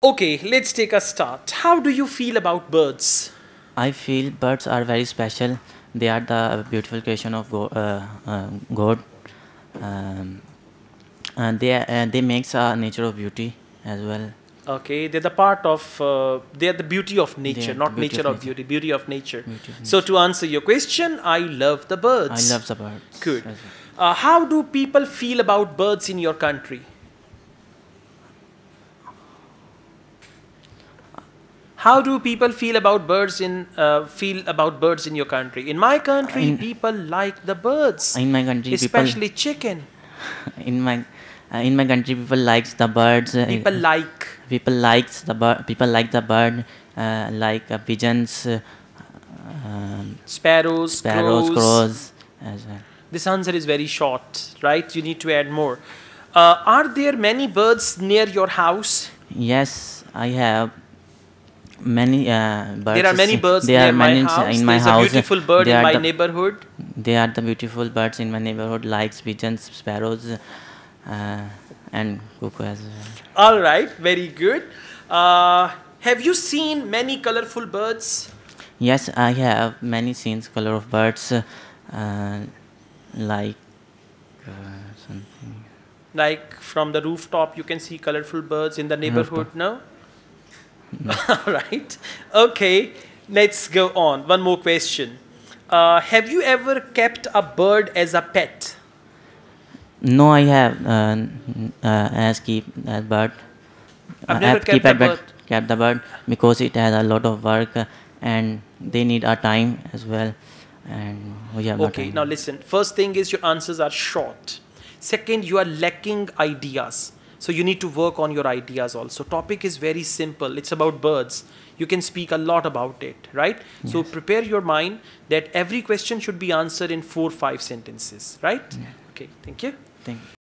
Okay, let's take a start. How do you feel about birds? I feel birds are very special. They are the beautiful creation of God. Um, and they makes a nature of beauty as well. Okay, they're the part of, they're the beauty of They nature, are the not beauty nature of of nature. beauty, beauty of nature. Beauty of So nature. to answer your question, I love the I birds. love the birds. Good. As well. How do people feel about birds in your country? How do people feel about birds in your country? In my country, people like the birds, In my country, especially chicken. in my in my country, people likes the birds. People like. People likes the bird. People like the bird, like pigeons, Sparrows, sparrows, crows. crows, as well. This answer is very short, right? You need to add more. Are there many birds near your house? Yes, I have many birds. There are many birds There near are my many house. in my There's house. a beautiful bird They in are my the- neighborhood. They are the beautiful birds in my neighborhood, like pigeons, sparrows, and cuckoo as well. All right, very good. Have you seen many colorful birds? Yes, I have many scenes, color of birds, like something. Like from the rooftop, you can see colorful birds in the neighborhood, no? All right. Okay, let's go on. One more question. Have you ever kept a bird as a pet? No, I have as keep that bird. I've I never have keep kept a that bird. kept the bird because it has a lot of work and they need our time as well, and we have no Okay, time. now listen. First thing is your answers are short. Second, you are lacking ideas. So you need to work on your ideas also. Topic is very simple. It's about birds. You can speak a lot about it, right? Yes. So prepare your mind that every question should be answered in 4 or 5 sentences, right? Yeah. Okay, thank you. Thank you.